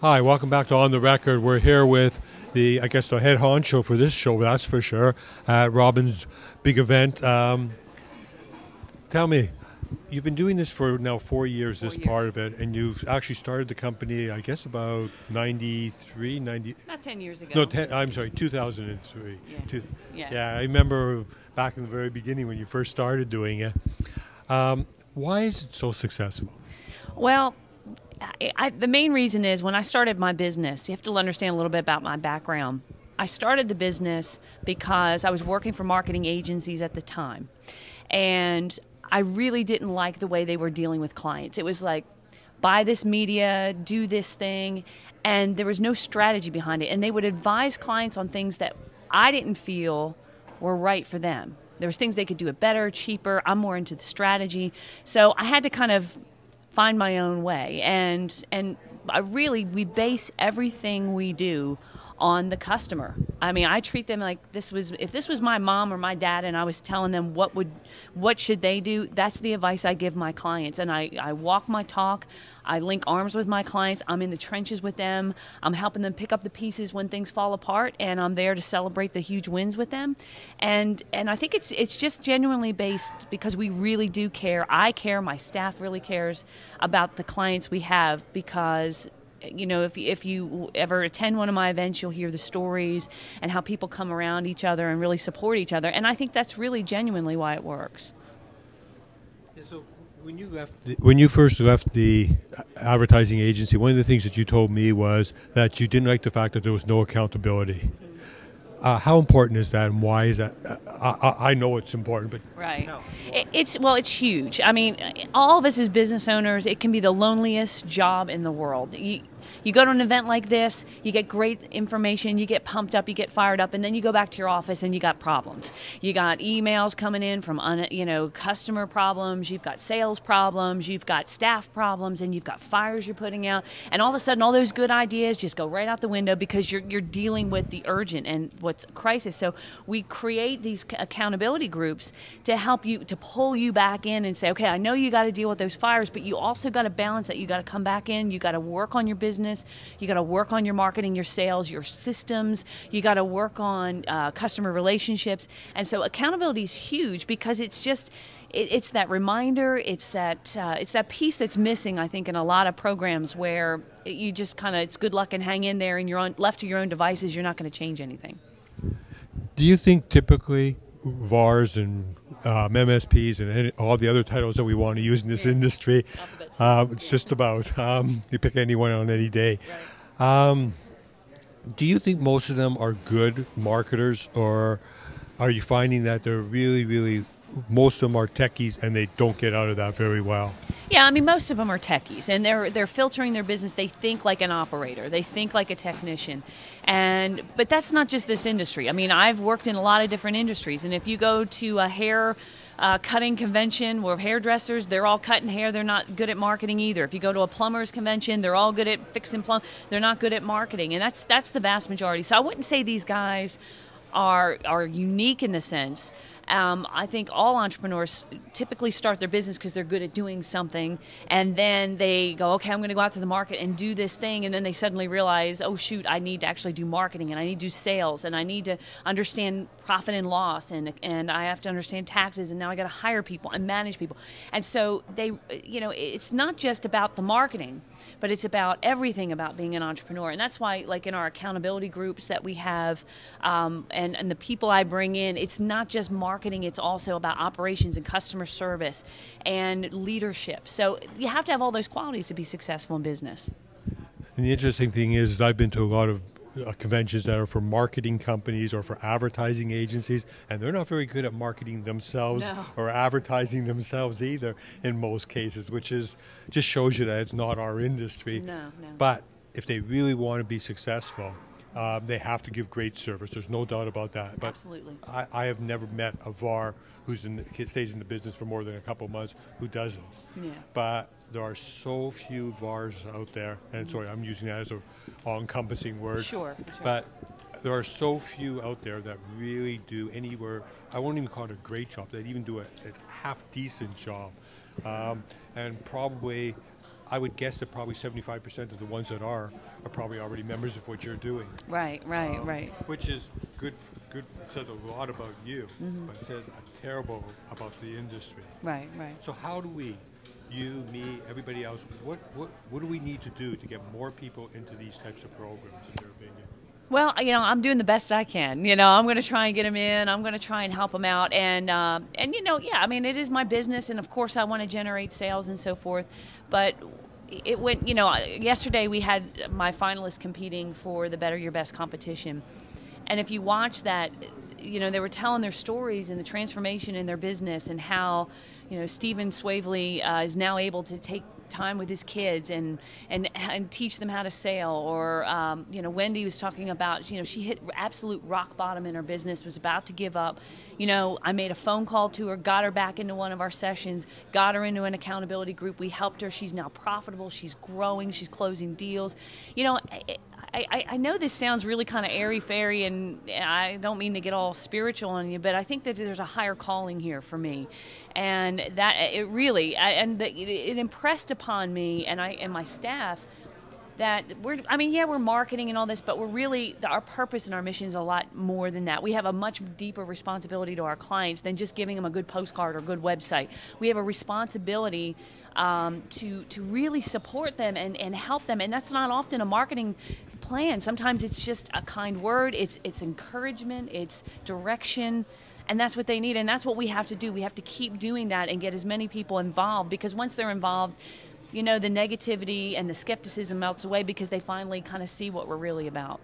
Hi, welcome back to On the Record. We're here with I guess, the head honcho for this show, that's for sure, at Robin's big event. Tell me, you've been doing this for now 4 years, this part of it, and you've actually started the company, I guess, about 93, 90... About 10 years ago. No, I'm sorry, 2003. Yeah. Yeah, I remember back in the very beginning when you first started doing it. Why is it so successful? Well, the main reason is when I started my business, you have to understand a little bit about my background. I started the business because I was working for marketing agencies at the time. And I really didn't like the way they were dealing with clients. It was like, buy this media, do this thing, and there was no strategy behind it. And they would advise clients on things that I didn't feel were right for them. There was things they could do it better, cheaper. I'm more into the strategy. So I had to kind of find my own way. And we base everything we do on the customer. I mean, I treat them like if this was my mom or my dad and I was telling them what should they do, that's the advice I give my clients. And I walk my talk. I link arms with my clients. I'm in the trenches with them. I'm helping them pick up the pieces when things fall apart, and I'm there to celebrate the huge wins with them. And I think it's just genuinely based because we really do care. I care. My staff really cares about the clients we have because, you know, if you ever attend one of my events, you'll hear the stories and how people come around each other and really support each other. And I think that's really genuinely why it works. Yeah, so when you first left the advertising agency, one of the things that you told me was that you didn't like the fact that there was no accountability. How important is that, and why is that? I know it's important, but right. No. It's huge. I mean, all of us as business owners, it can be the loneliest job in the world. You go to an event like this, you get great information, you get pumped up, you get fired up, and then you go back to your office and you got problems. You got emails coming in from customer problems, you've got sales problems, you've got staff problems, and you've got fires you're putting out, and all of a sudden all those good ideas just go right out the window because you're dealing with the urgent and what's crisis. So we create these accountability groups to help you, to pull you back in and say, okay, I know you got to deal with those fires, but you also got to balance that. You got to come back in, you got to work on your business. You got to work on your marketing, your sales, your systems. You got to work on customer relationships. And so accountability is huge because it's just, it's that reminder, it's that piece that's missing, I think, in a lot of programs where you just kind of, it's good luck and hang in there and you're left to your own devices, you're not going to change anything. Do you think typically VARs and MSPs and all the other titles that we want to use in this industry, it's just about, you pick anyone on any day. Right. Do you think most of them are good marketers, or are you finding that they're really, most of them are techies and they don't get out of that very well? Yeah, I mean, most of them are techies, and they're filtering their business. They think like an operator. They think like a technician. But that's not just this industry. I mean, I've worked in a lot of different industries, and if you go to a hair cutting convention where hairdressers, they're all cutting hair, they're not good at marketing either. If you go to a plumber's convention, they're all good at fixing plumb, they're not good at marketing, and that's the vast majority. So I wouldn't say these guys are unique in the sense. I think all entrepreneurs typically start their business because they're good at doing something, and then they go, okay, I'm going to go out to the market and do this thing, and then they suddenly realize, oh shoot, I need to actually do marketing, and I need to do sales, and I need to understand profit and loss, and I have to understand taxes, and now I got to hire people and manage people. And so it's not just about the marketing, but it's about everything about being an entrepreneur. And that's why, like in our accountability groups that we have, and the people I bring in, it's not just marketing, it's also about operations and customer service and leadership. So you have to have all those qualities to be successful in business. And the interesting thing is I've been to a lot of conventions that are for marketing companies or for advertising agencies, and they're not very good at marketing themselves or advertising themselves either in most cases, which is just shows you that it's not our industry. No. But if they really want to be successful, they have to give great service. There's no doubt about that. But absolutely. I have never met a VAR who's stays in the business for more than a couple of months who doesn't. Yeah. But there are so few VARs out there, and sorry, I'm using that as a all-encompassing word. Sure. But there are so few out there that really do anywhere. I won't even call it a great job. They even do a half-decent job, and probably I would guess that probably 75% of the ones that are probably already members of what you're doing. Right. Which is good, says a lot about you, but it says terrible about the industry. Right. So how do we, you, me, everybody else, what do we need to do to get more people into these types of programs, in your opinion? Well, I'm doing the best I can. I'm going to try and get them in. I'm going to try and help them out. And it is my business, and of course I want to generate sales and so forth. But it went, yesterday we had my finalists competing for the Better Your Best competition. And if you watch that, they were telling their stories and the transformation in their business and how, Stephen Swavely is now able to take time with his kids and teach them how to sail, or Wendy was talking about she hit absolute rock bottom in her business, was about to give up. I made a phone call to her, got her back into one of our sessions, got her into an accountability group. We helped her. She's now profitable. She's growing. She's closing deals. I know this sounds really kind of airy-fairy, and I don't mean to get all spiritual on you, but I think that there's a higher calling here for me, and that it really, it impressed upon me and my staff that we're marketing and all this, but we're really, our purpose and our mission is a lot more than that. We have a much deeper responsibility to our clients than just giving them a good postcard or a good website. We have a responsibility to really support them and help them, and that's not often a marketing plan. Sometimes it's just a kind word, it's encouragement, it's direction, and that's what they need, and that's what we have to do. We have to keep doing that and get as many people involved, because once they're involved, the negativity and the skepticism melts away, because they finally kind of see what we're really about.